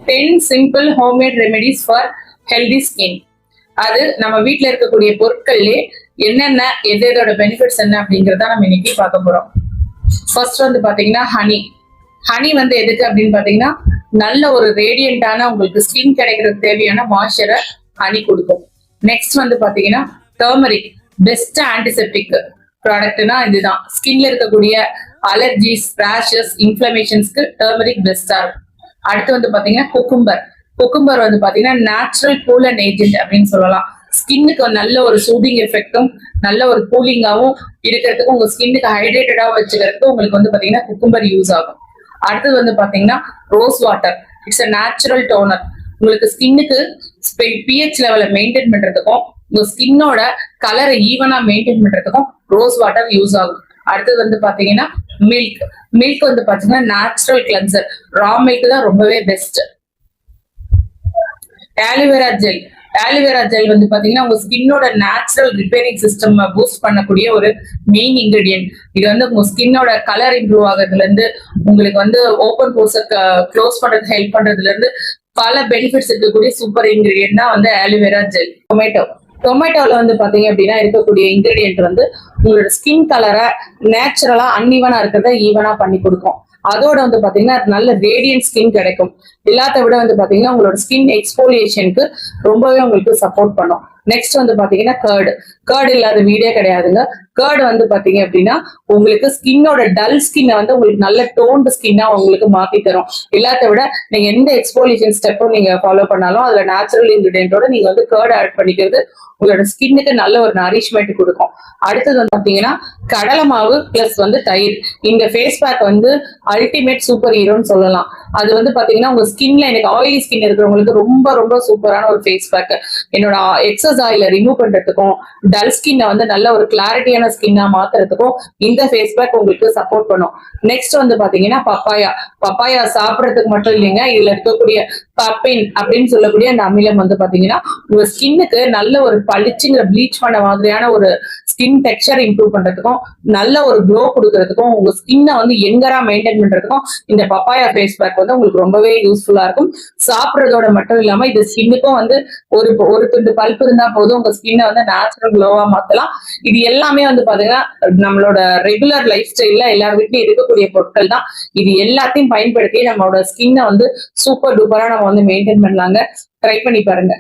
10 simple homemade remedies for healthy skin. அது நம்ம வீட்ல இருக்கக்கூடிய பொருட்கள்லயே என்னென்ன எதோட பெனிஃபிட்ஸ் என்ன அப்படிங்கறத நம்ம இன்னைக்கு பார்க்க போறோம். ஃபர்ஸ்ட் வந்து பாத்தீங்கன்னா ஹனி வந்து எதுக்கு அப்படின்னு பாத்தீங்கன்னா நல்ல ஒரு ரேடியண்டான உங்களுக்கு ஸ்கின் கிடைக்கிறதுக்கு தேவையான மாய்ஸ்சரை ஹனி கொடுக்கும். நெக்ஸ்ட் வந்து பாத்தீங்கன்னா டர்மரிக் பெஸ்ட் ஆன்டிசெப்டிக் ப்ராடக்ட்னா இதுதான். ஸ்கின்ல இருக்கக்கூடிய அலர்ஜிஸ், ரேஷஸ், இன்ஃபிளமேஷன்ஸ்க்கு டர்மரிக் பெஸ்டா இருக்கும். அடுத்து வந்து பாத்தீங்கன்னா குக்கும்பர் வந்து பாத்தீங்கன்னா நேச்சுரல் கூலன் ஏஜென்ட் அப்படின்னு சொல்லலாம். ஸ்கின்னுக்கு நல்ல ஒரு சூதிங் எஃபெக்டும் நல்ல ஒரு கூலிங்காவும் இருக்கிறதுக்கு, உங்க ஸ்கின்னுக்கு ஹைட்ரேட்டடா வச்சுக்கிறதுக்கு உங்களுக்கு வந்து பாத்தீங்கன்னா குக்கும்பர் யூஸ் ஆகும். அடுத்தது வந்து பாத்தீங்கன்னா rose water. It's a natural toner. உங்களுக்கு ஸ்கின்னுக்கு பிஹெச் லெவலை மெயின்டைன் பண்றதுக்கும் உங்க ஸ்கின்னோட கலரை ஈவனா மெயின்டைன் பண்றதுக்கும் ரோஸ் வாட்டர் யூஸ் ஆகும். அடுத்தது வந்து பாத்தீங்கன்னா மில்க் வந்து பாத்தீங்கன்னா நேச்சுரல் கிளென்சர். ரா மில்க் தான் ரொம்பவே பெஸ்ட். ஆலிவேரா ஜெல் வந்து பாத்தீங்கன்னா உங்க ஸ்கின்னோட நேச்சுரல் ரிப்பேரிங் சிஸ்டம் பூஸ்ட் பண்ணக்கூடிய ஒரு மெயின் இன்கிரிடியன்ட். இது வந்து உங்க ஸ்கின்னோட கலர் இம்ப்ரூவ் ஆகுறதுல இருந்து, உங்களுக்கு வந்து ஓப்பன் போர்ஸை க்ளோஸ் பண்றது ஹெல்ப் பண்றதுல இருந்து பல பெனிஃபிட்ஸ் இருக்கக்கூடிய சூப்பர் இன்கிரிடியன்ட் தான் வந்து ஆலிவேரா ஜெல். டொமேட்டோல வந்து பாத்தீங்க அப்படின்னா இருக்கக்கூடிய இன்கிரிடியன்ட் வந்து உங்களோட ஸ்கின் கலரை நேச்சுரலா அன்இவனா இருக்கிறத ஈவனா பண்ணி கொடுக்கும். அதோட வந்து பாத்தீங்கன்னா நல்ல ரேடியன்ட் ஸ்கின் கிடைக்கும். எல்லாத்த விட வந்து பாத்தீங்கன்னா உங்களோட ஸ்கின் எக்ஸ்போலியேஷனுக்கு ரொம்பவே உங்களுக்கு சப்போர்ட் பண்ணும். நெக்ஸ்ட் வந்து பாத்தீங்கன்னா கேர்டு இல்லாத வீடே கிடையாதுங்க. கேர்டு வந்து பாத்தீங்க அப்படின்னா உங்களுக்கு ஸ்கின்னோட டல் ஸ்கின்னை வந்து உங்களுக்கு நல்ல டோன்டு ஸ்கின்னா உங்களுக்கு மாத்தி தரும். எல்லாத்த விட நீங்க எந்த எக்ஸ்போலியேஷன் ஸ்டெப்பும் நீங்க ஃபாலோ பண்ணாலும் அதுல நேச்சுரல் இன்கிரிடியன்டோட நீங்க வந்து கேர்டு ஆட் பண்ணிக்கிறது உங்களோட ஸ்கின்னுக்கு நல்ல ஒரு நரிஷ்மெண்ட் கொடுக்கும். அடுத்தது வந்து பாத்தீங்கன்னா கடலை மாவு பிளஸ் வந்து தயிர். இந்த ஃபேஸ் பேக் வந்து அல்டிமேட் சூப்பர் ஹீரோன்னு சொல்லலாம். அது வந்து பாத்தீங்கன்னா உங்க ஸ்கின்ல, எனக்கு ஆயிலி ஸ்கின் இருக்கிறவங்களுக்கு ரொம்ப ரொம்ப சூப்பரான ஒரு ஃபேஸ் பேக். என்னோட எக்ஸஸ் ஆயில ரிமூவ் பண்றதுக்கும் டல் ஸ்கின்னை வந்து நல்ல ஒரு கிளாரிட்டியான ஸ்கின்னா மாத்துறதுக்கும் இந்த ஃபேஸ் பேக் உங்களுக்கு சப்போர்ட் பண்ணும். நெக்ஸ்ட் வந்து பாத்தீங்கன்னா பப்பாயா சாப்பிடறதுக்கு மட்டும் இல்லைங்க, இதுல இருக்கக்கூடிய பப்பின் அப்படின்னு சொல்லக்கூடிய அந்த அமிலம் வந்து பாத்தீங்கன்னா உங்க ஸ்கின்னுக்கு நல்ல ஒரு பளிச்சுங்கிற ப்ளீச் பண்ண மாதிரியான ஒரு ஸ்கின் டெக்ஸ்சர் இம்ப்ரூவ் பண்றதுக்கும் நல்ல ஒரு க்ளோ கொடுக்கறதுக்கும் உங்க ஸ்கின்னை வந்து எங்கரா மெயின்டைன் பண்றதுக்கும் இந்த பப்பாயா ஃபேஸ் பேக் வந்து உங்களுக்கு ரொம்பவே யூஸ்ஃபுல்லா இருக்கும். சாப்பிட்றதோட மட்டும் இல்லாம இது ஸ்கின்னுக்கும் வந்து ஒரு துண்டு பல்ப் இருந்தா போதும் உங்க ஸ்கின்னை வந்து நேச்சுரல் க்ளோவா மாத்தலாம். இது எல்லாமே வந்து பாத்தீங்கன்னா நம்மளோட ரெகுலர் லைஃப் ஸ்டைல்ல எல்லார் வீட்லயும் இருக்கக்கூடிய பொருட்கள் தான். இது எல்லாத்தையும் பயன்படுத்தி நம்மளோட ஸ்கின்னை வந்து சூப்பர் டூப்பரா நம்ம வந்து மெயின்டைன் பண்ணலாங்க. ட்ரை பண்ணி பாருங்க.